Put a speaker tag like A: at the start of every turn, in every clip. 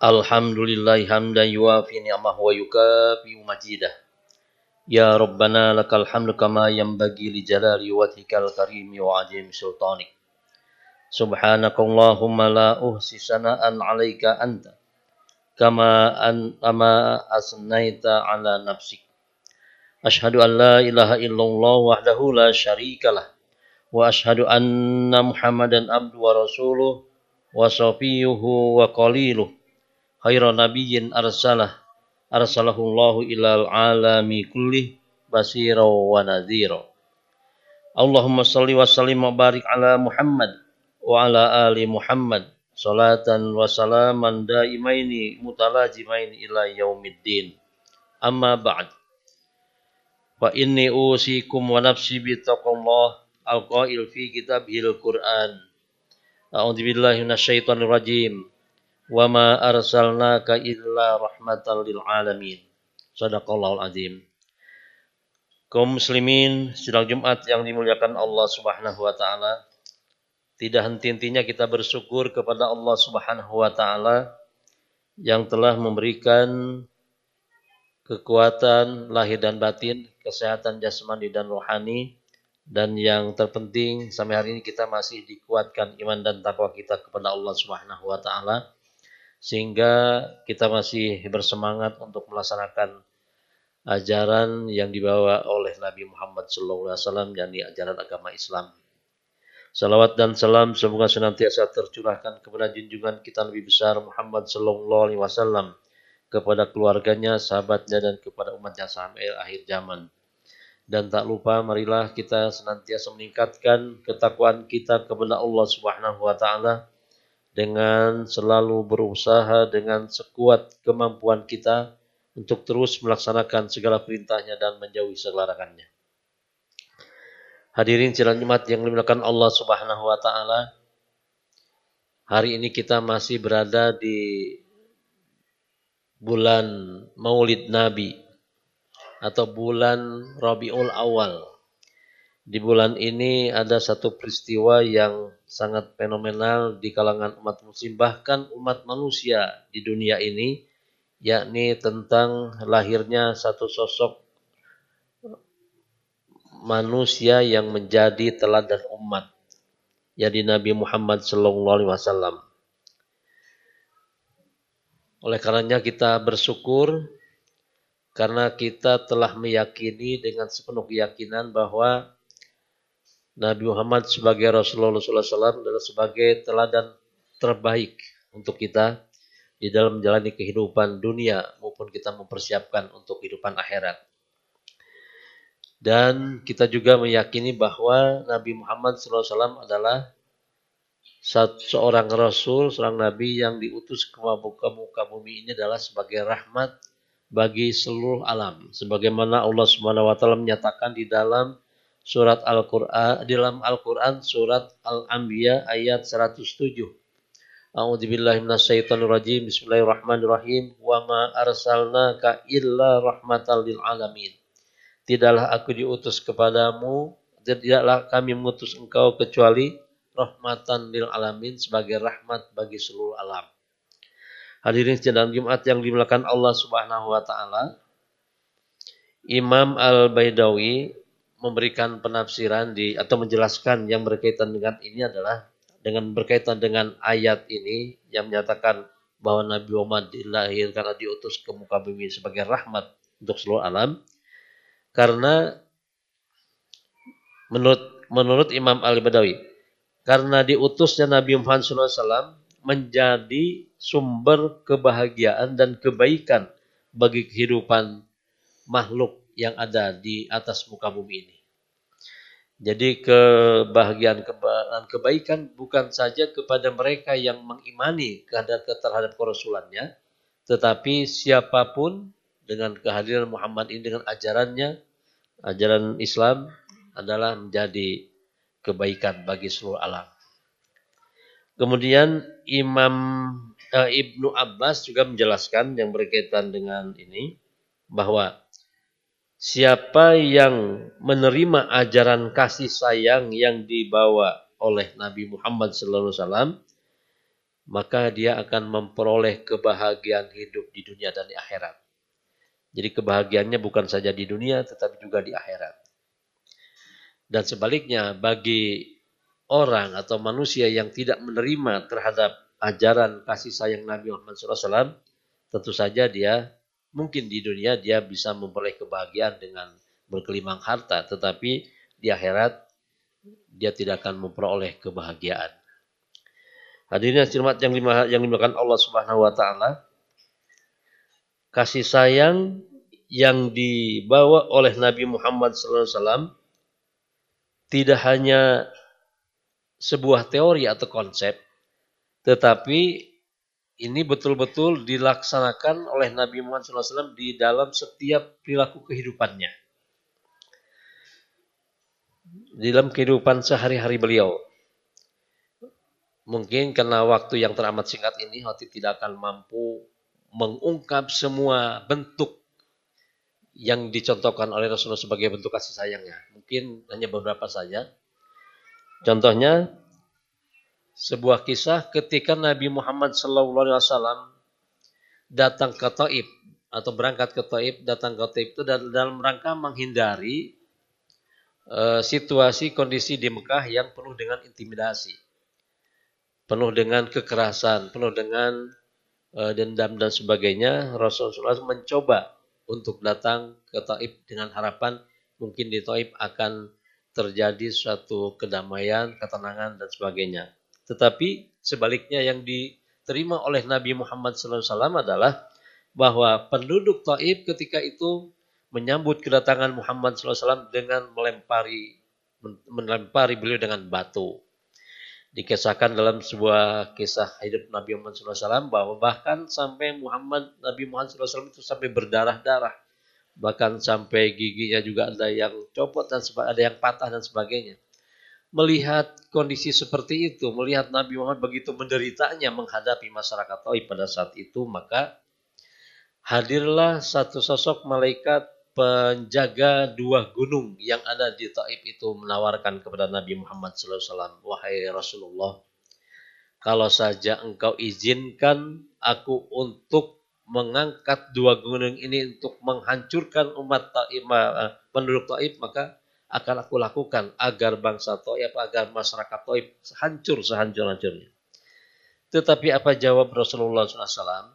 A: Alhamdulillahi hamdan yuafi ni'amahu wa yukafi majidah. Ya Rabbana lakal hamdu kama yanbaghi li jalali wajhikal karimi wa azim sultanik. Subhanakallahumma la uhsi sana'an 'alaika anta kama asnaita 'ala nafsik. Ashhadu an la ilaha illallah wahdahu la syarikalah wa ashhadu anna Muhammadan abdu wa rasuluh wa safiyuhu wa qaliluh. Khairan nabiyyin arsalahullahu ilal alami kullih basira wa nadhira. Allahumma salli wa sallim wa barik ala Muhammad wa ala ali Muhammad salatan wa salaman daimaini mutalajimaini ila yaumiddin. Amma ba'd. Fa inni usikum wa nafsi bi taqwallah al-qail fi kitabihil Qur'an. A'udzu billahi minasyaitonir rajim. Wa ma arsalnaka illa rahmatan lil alamin. Shadaqallahul azim. Kaum muslimin sidang Jumat yang dimuliakan Allah Subhanahu wa taala, tidak henti-hentinya kita bersyukur kepada Allah Subhanahu wa taala yang telah memberikan kekuatan lahir dan batin, kesehatan jasmani dan rohani, dan yang terpenting sampai hari ini kita masih dikuatkan iman dan takwa kita kepada Allah Subhanahu wa taala, sehingga kita masih bersemangat untuk melaksanakan ajaran yang dibawa oleh Nabi Muhammad SAW, yakni ajaran agama Islam. Salawat dan salam semoga senantiasa tercurahkan kepada junjungan kita Nabi besar Muhammad SAW, kepada keluarganya, sahabatnya, dan kepada umatnya sampai akhir zaman. Dan tak lupa marilah kita senantiasa meningkatkan ketakwaan kita kepada Allah Subhanahu wa taala dengan selalu berusaha dengan sekuat kemampuan kita untuk terus melaksanakan segala perintahnya dan menjauhi segala larangannya. Hadirin sidang Jumat yang dimuliakan Allah Subhanahu wa taala, hari ini kita masih berada di bulan Maulid Nabi atau bulan Rabiul Awal. Di bulan ini ada satu peristiwa yang sangat fenomenal di kalangan umat muslim, bahkan umat manusia di dunia ini, yakni tentang lahirnya satu sosok manusia yang menjadi teladan umat, yakni Nabi Muhammad SAW. Oleh karenanya kita bersyukur karena kita telah meyakini dengan sepenuh keyakinan bahwa Nabi Muhammad sebagai Rasulullah SAW adalah sebagai teladan terbaik untuk kita di dalam menjalani kehidupan dunia maupun kita mempersiapkan untuk kehidupan akhirat. Dan kita juga meyakini bahwa Nabi Muhammad SAW adalah seorang Rasul, seorang Nabi yang diutus ke muka bumi ini adalah sebagai rahmat bagi seluruh alam. Sebagaimana Allah SWT menyatakan di dalam surat Al-Qur'an, di dalam Al-Qur'an surat Al-Anbiya ayat 107. A'udzubillahi minasyaitonir rajim. Bismillahirrahmanirrahim. Wa ma arsalnaka illa rahmatan lil alamin. Tidaklah aku diutus kepadamu, tidaklah kami mengutus engkau kecuali rahmatan lil alamin, sebagai rahmat bagi seluruh alam. Hadirin sidang Jumat yang dimuliakan Allah Subhanahu wa taala, Imam Al-Baidawi memberikan penafsiran atau menjelaskan yang berkaitan dengan ini adalah dengan berkaitan dengan ayat ini yang menyatakan bahwa Nabi Muhammad dilahirkan atau diutus ke muka bumi sebagai rahmat untuk seluruh alam, karena menurut Imam Al-Baidawi, karena diutusnya Nabi Muhammad SAW menjadi sumber kebahagiaan dan kebaikan bagi kehidupan makhluk yang ada di atas muka bumi ini. Jadi kebahagiaan dan kebaikan bukan saja kepada mereka yang mengimani terhadap kerasulannya, tetapi siapapun dengan kehadiran Muhammad ini, dengan ajarannya, ajaran Islam adalah menjadi kebaikan bagi seluruh alam. Kemudian Ibnu Abbas juga menjelaskan yang berkaitan dengan ini, bahwa siapa yang menerima ajaran kasih sayang yang dibawa oleh Nabi Muhammad SAW, maka dia akan memperoleh kebahagiaan hidup di dunia dan di akhirat. Jadi kebahagiaannya bukan saja di dunia tetapi juga di akhirat. Dan sebaliknya bagi orang atau manusia yang tidak menerima terhadap ajaran kasih sayang Nabi Muhammad SAW, tentu saja dia mungkin di dunia dia bisa memperoleh kebahagiaan dengan berkelimang harta, tetapi di akhirat dia tidak akan memperoleh kebahagiaan. Hadirin hadirat yang dimuliakan Allah Subhanahu wa taala, kasih sayang yang dibawa oleh Nabi Muhammad SAW tidak hanya sebuah teori atau konsep, tetapi ini betul-betul dilaksanakan oleh Nabi Muhammad SAW di dalam setiap perilaku kehidupannya. Di dalam kehidupan sehari-hari beliau. Mungkin karena waktu yang teramat singkat ini, Khotib tidak akan mampu mengungkap semua bentuk yang dicontohkan oleh Rasulullah sebagai bentuk kasih sayangnya. Mungkin hanya beberapa saja. Contohnya, sebuah kisah ketika Nabi Muhammad SAW datang ke Taif atau berangkat ke Taif, datang ke Taif itu dalam rangka menghindari situasi kondisi di Mekah yang penuh dengan intimidasi, penuh dengan kekerasan, penuh dengan dendam dan sebagainya. Rasulullah mencoba untuk datang ke Taif dengan harapan mungkin di Taif akan terjadi suatu kedamaian, ketenangan dan sebagainya. Tetapi sebaliknya yang diterima oleh Nabi Muhammad SAW adalah bahwa penduduk Taif ketika itu menyambut kedatangan Muhammad SAW dengan melempari beliau dengan batu. Dikisahkan dalam sebuah kisah hidup Nabi Muhammad SAW bahwa bahkan sampai Nabi Muhammad SAW itu sampai berdarah-darah. Bahkan sampai giginya juga ada yang copot dan ada yang patah dan sebagainya. Melihat kondisi seperti itu, melihat Nabi Muhammad begitu menderitanya menghadapi masyarakat Taif pada saat itu, maka hadirlah satu sosok malaikat penjaga dua gunung yang ada di Taif itu menawarkan kepada Nabi Muhammad SAW, wahai Rasulullah, kalau saja engkau izinkan aku untuk mengangkat dua gunung ini untuk menghancurkan umat Taif, penduduk Taif, maka akan aku lakukan agar bangsa Taif, agar masyarakat Taif hancur sehancur-hancurnya. Tetapi apa jawab Rasulullah SAW?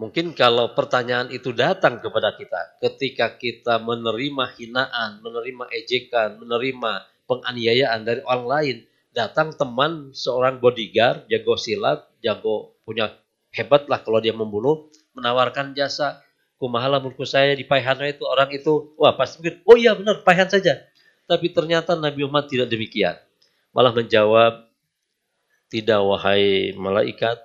A: Mungkin kalau pertanyaan itu datang kepada kita, ketika kita menerima hinaan, menerima ejekan, menerima penganiayaan dari orang lain, datang teman seorang bodyguard, jago silat, jago punya hebat lah kalau dia membunuh, menawarkan jasa, kumaha lamunku saya di Paihan itu, orang itu, wah pasti mungkin, oh iya benar, Paihan saja. Tapi ternyata Nabi Muhammad tidak demikian. Malah menjawab, tidak wahai malaikat,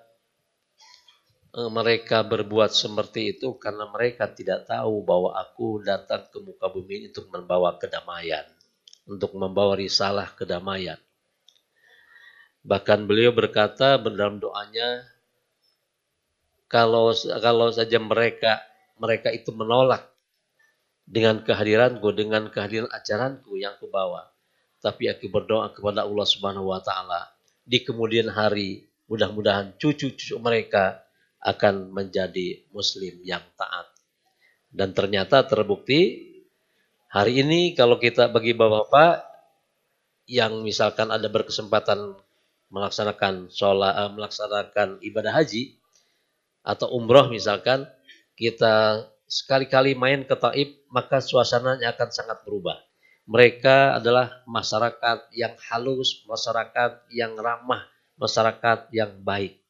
A: mereka berbuat seperti itu karena mereka tidak tahu bahwa aku datang ke muka bumi ini untuk membawa kedamaian, untuk membawa risalah kedamaian. Bahkan beliau berkata dalam doanya, kalau saja mereka itu menolak dengan kehadiranku, dengan kehadiran ajaranku yang kubawa, tapi aku berdoa kepada Allah Subhanahu wa taala di kemudian hari mudah-mudahan cucu-cucu mereka akan menjadi muslim yang taat. Dan ternyata terbukti hari ini kalau kita bagi bapak-bapak yang misalkan ada berkesempatan melaksanakan melaksanakan ibadah haji atau umroh misalkan, kita sekali-kali main ke Taif, maka suasananya akan sangat berubah. Mereka adalah masyarakat yang halus, masyarakat yang ramah, masyarakat yang baik.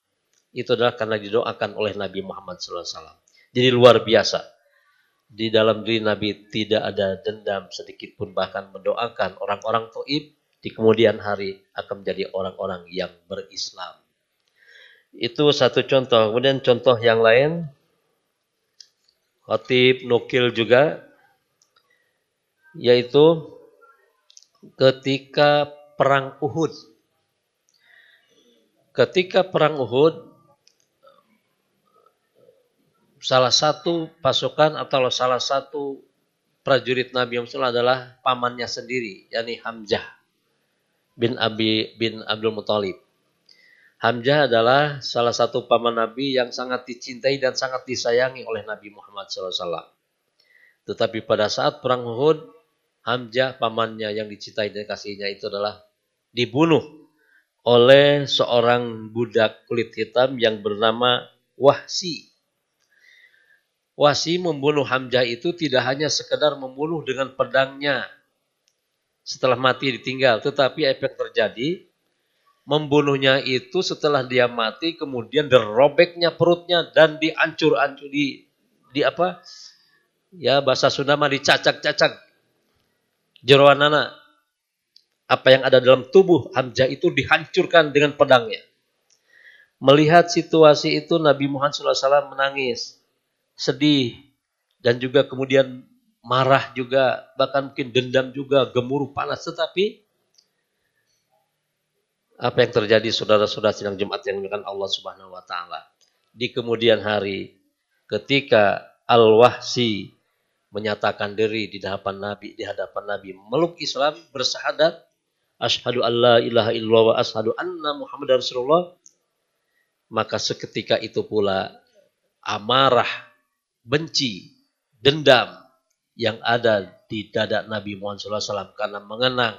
A: Itu adalah karena didoakan oleh Nabi Muhammad SAW. Jadi luar biasa. Di dalam diri Nabi tidak ada dendam sedikit pun, bahkan mendoakan orang-orang Taif di kemudian hari akan menjadi orang-orang yang berislam. Itu satu contoh. Kemudian contoh yang lain, Khatib nukil juga, yaitu ketika perang Uhud. Ketika perang Uhud, salah satu pasukan atau salah satu prajurit Nabi Muhammad adalah pamannya sendiri, yakni Hamzah bin Abdul Muthalib. Hamzah adalah salah satu paman Nabi yang sangat dicintai dan sangat disayangi oleh Nabi Muhammad SAW. Tetapi pada saat perang Uhud, Hamzah pamannya yang dicintai dan kasihnya itu adalah dibunuh oleh seorang budak kulit hitam yang bernama Wahsi. Wahsi membunuh Hamzah itu tidak hanya sekedar membunuh dengan pedangnya setelah mati ditinggal, tetapi apa yang terjadi? Membunuhnya itu setelah dia mati, kemudian dirobeknya perutnya dan dihancur-hancur di apa? Ya bahasa Sunda mah dicacak-cacak jeroanana. Apa yang ada dalam tubuh Hamzah itu dihancurkan dengan pedangnya. Melihat situasi itu Nabi Muhammad SAW menangis, sedih, dan juga kemudian marah juga, bahkan mungkin dendam juga, gemuruh panas. Tetapi apa yang terjadi saudara-saudara sidang Jumat yang dimuliakan Allah Subhanahu wa taala? Di kemudian hari ketika Al-Wahsi menyatakan diri di hadapan Nabi, meluk Islam, bersahadat, asyhadu alla ilaha illallah wa asyhadu anna Muhammadar Rasulullah, maka seketika itu pula amarah, benci, dendam yang ada di dada Nabi Muhammad SAW karena mengenang,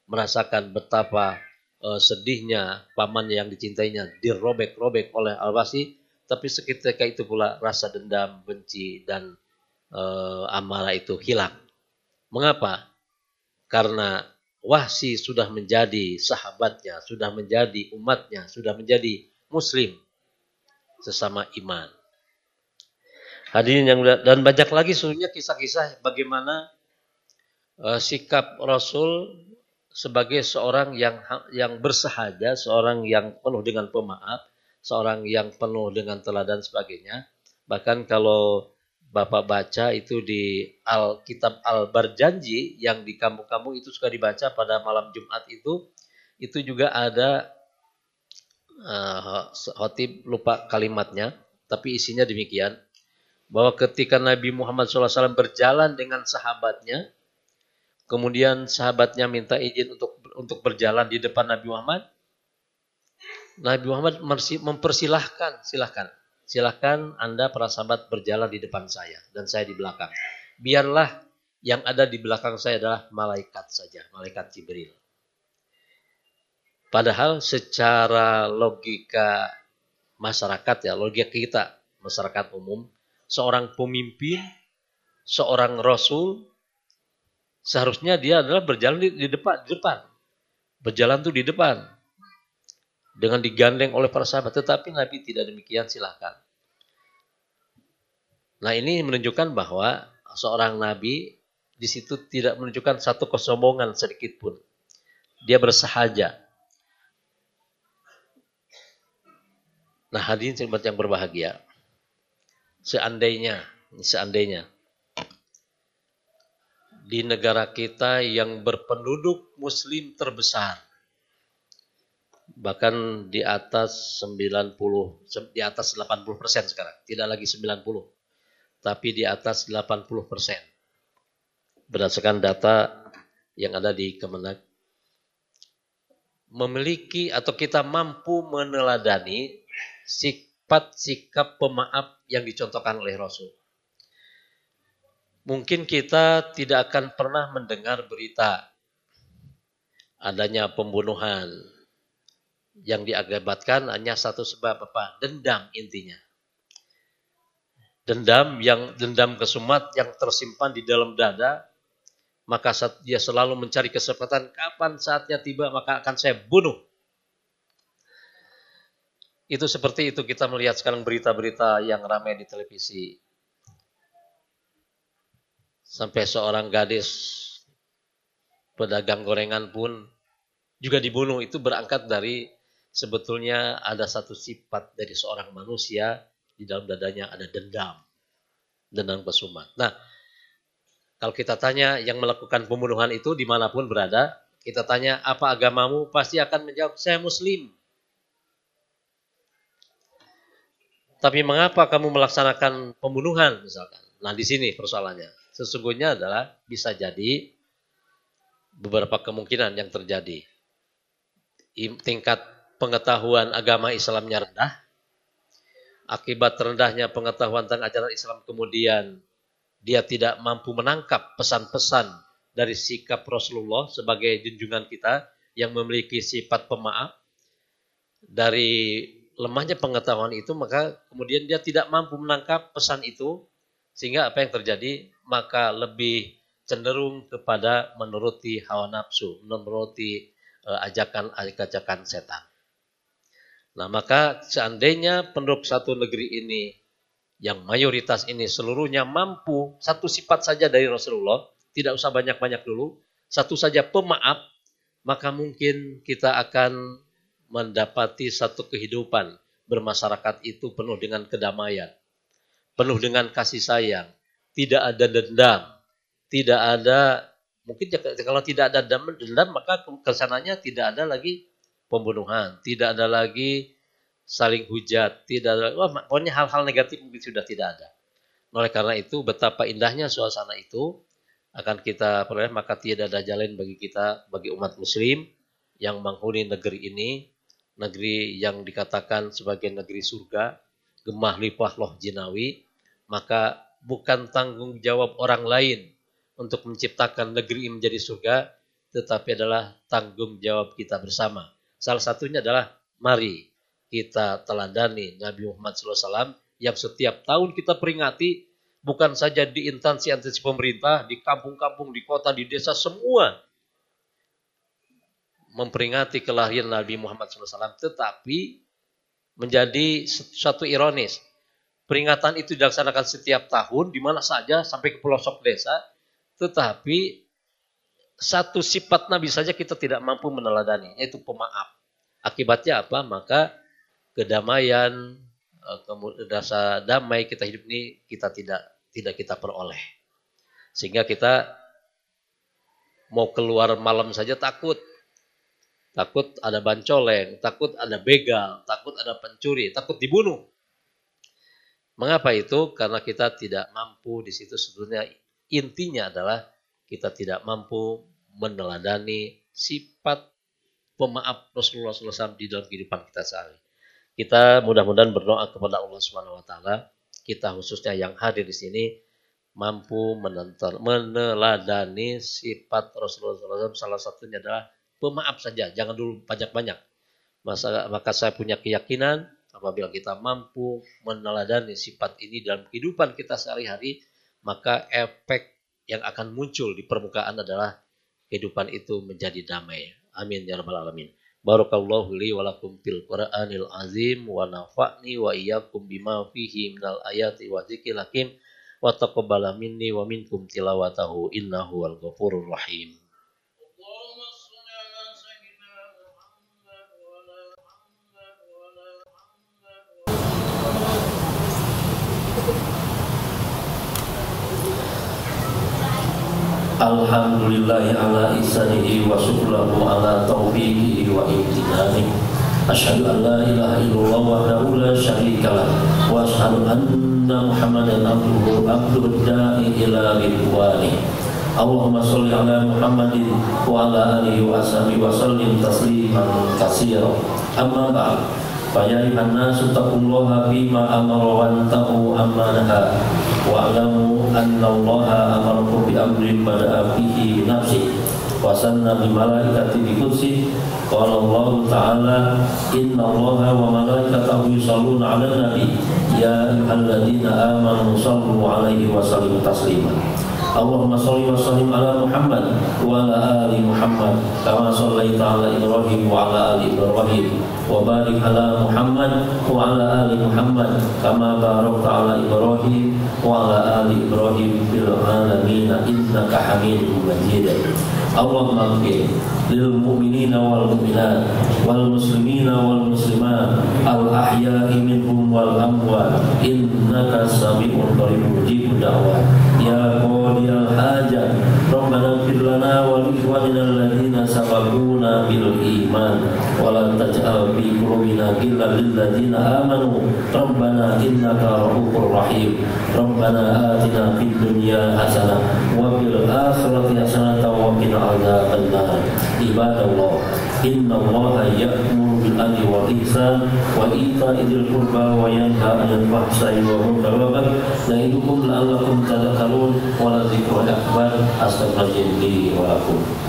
A: merasakan betapa sedihnya pamannya yang dicintainya dirobek-robek oleh Al-Wahsi, tapi seketika itu pula rasa dendam, benci, dan amarah itu hilang. Mengapa? Karena Wahsi sudah menjadi sahabatnya, sudah menjadi umatnya, sudah menjadi muslim sesama iman. Hadirin yang mulia, dan banyak lagi sebenarnya kisah-kisah bagaimana sikap Rasul sebagai seorang yang bersahaja, seorang yang penuh dengan pemaaf, seorang yang penuh dengan teladan sebagainya. Bahkan kalau Bapak baca itu di Kitab Al-Barjanji yang di kampung-kampung itu suka dibaca pada malam Jumat itu juga ada khotib lupa kalimatnya, tapi isinya demikian, bahwa ketika Nabi Muhammad SAW berjalan dengan sahabatnya, kemudian sahabatnya minta izin untuk berjalan di depan Nabi Muhammad. Nabi Muhammad mempersilahkan, silahkan Anda para sahabat berjalan di depan saya dan saya di belakang. Biarlah yang ada di belakang saya adalah malaikat saja, malaikat Jibril. Padahal secara logika masyarakat ya, logika kita, masyarakat umum, seorang pemimpin, seorang rasul, seharusnya dia adalah berjalan di depan. Berjalan tuh di depan. Dengan digandeng oleh para sahabat. Tetapi Nabi tidak demikian, silahkan. Nah ini menunjukkan bahwa seorang Nabi di situ tidak menunjukkan satu kesombongan sedikit pun. Dia bersahaja. Nah hadirin yang berbahagia. Seandainya di negara kita yang berpenduduk muslim terbesar, bahkan di atas 80% sekarang, tidak lagi 90, tapi di atas 80%. Berdasarkan data yang ada di Kemenak, memiliki atau kita mampu meneladani sikap pemaaf yang dicontohkan oleh Rasul. Mungkin kita tidak akan pernah mendengar berita adanya pembunuhan yang diakibatkan hanya satu sebab apa? Dendam intinya. Dendam kesumat yang tersimpan di dalam dada, maka dia selalu mencari kesempatan kapan saatnya tiba maka akan saya bunuh. Itu seperti itu kita melihat sekarang berita-berita yang ramai di televisi. Sampai seorang gadis pedagang gorengan pun juga dibunuh. Itu berangkat dari sebetulnya ada satu sifat dari seorang manusia, di dalam dadanya ada dendam kesumat. Nah, kalau kita tanya yang melakukan pembunuhan itu dimanapun berada, kita tanya apa agamamu, pasti akan menjawab saya muslim. Tapi mengapa kamu melaksanakan pembunuhan misalkan? Nah di sini persoalannya. Sesungguhnya adalah bisa jadi beberapa kemungkinan yang terjadi. Tingkat pengetahuan agama Islamnya rendah. Akibat rendahnya pengetahuan tentang ajaran Islam, kemudian dia tidak mampu menangkap pesan-pesan dari sikap Rasulullah sebagai junjungan kita yang memiliki sifat pemaaf. Dari lemahnya pengetahuan itu, maka kemudian dia tidak mampu menangkap pesan itu, sehingga apa yang terjadi? Maka lebih cenderung kepada menuruti hawa nafsu, menuruti ajakan-ajakan setan. Nah, maka seandainya penduduk satu negeri ini, yang mayoritas ini seluruhnya mampu satu sifat saja dari Rasulullah, tidak usah banyak-banyak dulu, satu saja pemaaf, maka mungkin kita akan mendapati satu kehidupan bermasyarakat itu penuh dengan kedamaian, penuh dengan kasih sayang, tidak ada dendam, tidak ada, mungkin kalau tidak ada dendam, maka kesananya tidak ada lagi pembunuhan, tidak ada lagi saling hujat, tidak ada, pokoknya hal-hal negatif mungkin sudah tidak ada. Oleh karena itu, betapa indahnya suasana itu akan kita peroleh, maka tidak ada jalan bagi kita, bagi umat muslim yang menghuni negeri ini, negeri yang dikatakan sebagai negeri surga, gemah limpah loh jinawi, maka bukan tanggung jawab orang lain untuk menciptakan negeri ini menjadi surga, tetapi adalah tanggung jawab kita bersama. Salah satunya adalah mari kita teladani Nabi Muhammad SAW yang setiap tahun kita peringati, bukan saja di instansi-instansi pemerintah, di kampung-kampung, di kota, di desa, semua memperingati kelahiran Nabi Muhammad SAW, tetapi menjadi satu ironis. Peringatan itu dilaksanakan setiap tahun, di mana saja, sampai ke pelosok desa, tetapi satu sifat Nabi saja kita tidak mampu meneladani, yaitu pemaaf. Akibatnya apa? Maka kedamaian, kemudian rasa damai kita hidup ini kita tidak kita peroleh. Sehingga kita mau keluar malam saja takut. Takut ada bancoleng, takut ada begal, takut ada pencuri, takut dibunuh. Mengapa itu? Karena kita tidak mampu di situ. Sebetulnya intinya adalah kita tidak mampu meneladani sifat pemaaf Rasulullah SAW di dalam kehidupan kita sehari. Kita mudah-mudahan berdoa kepada Allah Subhanahu Wa Taala, kita khususnya yang hadir di sini mampu meneladani sifat Rasulullah SAW. Salah satunya adalah pemaaf saja, jangan dulu banyak-banyak. Maka saya punya keyakinan apabila kita mampu meneladani sifat ini dalam kehidupan kita sehari-hari, maka efek yang akan muncul di permukaan adalah kehidupan itu menjadi damai. Amin ya rabbal alamin. Barakallahu li wa lakum fil Qur'anil azim wa nafa'ni wa iyyakum bima fihi minal ayati wa dzikril hakim wa taqabbala minni wa minkum tilawatahu innahu wal ghafurur rahim. Alhamdulillahi ala ihsanihi wa syukruhu ala taufiqihi wa imtinanihi. Asyhadu an la ilaha illallah wahdahu la syarika lah wa asyhadu anna Muhammadan abduhu da'i ila ridwani. Allahumma sholli ala Muhammadin wa ala alihi wa sahbihi wa sallim tasliman katsira. Amma ba'd. Fa ya ayyuhan nasu taqullaha bima amara wa antahu amma nahaa. Wa'lamu anna Allaha amarakum bi amrin bada'a fihi bi nafsihi wa sanna bi malaikati bi qudsi. Qala Allah ta'ala inna Allaha wa malaikatahu yusholluna 'alan nabi ya ayyuhalladzina amanu shallu 'alaihi wa sallimu taslima. Allahumma sholli wa sallim ala Muhammad wa ala ali Muhammad kama shallaita ala Ibrahim wa ala ali Ibrahim wa barik ala Muhammad wa ala ali Muhammad kama barakta ala Ibrahim wa ala ali Ibrahim fil alamin innaka Hamidum Majid. Allahumma ighfir lil mu'minina wal mu'minat wal muslimina wal muslimat al ahya'i minhum wal amwat innaka sami'un qaribun mujibud da'wat ya qadiyal hajat rabbana ighfir lana wa li ikhwanina alladziina sabaquna bil iman wa la taj'al fi qulubina ghillan lil ladziina amanu rabbana innaka ra'ufur rahim. Rabbana atina fid dunya hasanah wa fil akhirati hasanah wa qina adzabannar. Ibadallah
B: Innallaha ya'muru bil adli wal ihsan wa ita'i dzil qurba wa yanha 'anil fahsya'i wal munkari wal baghi ya'idukum la'allakum tadhakkarun wa la dzikru akbar. Astaghfirullahaladzim li wa lakum.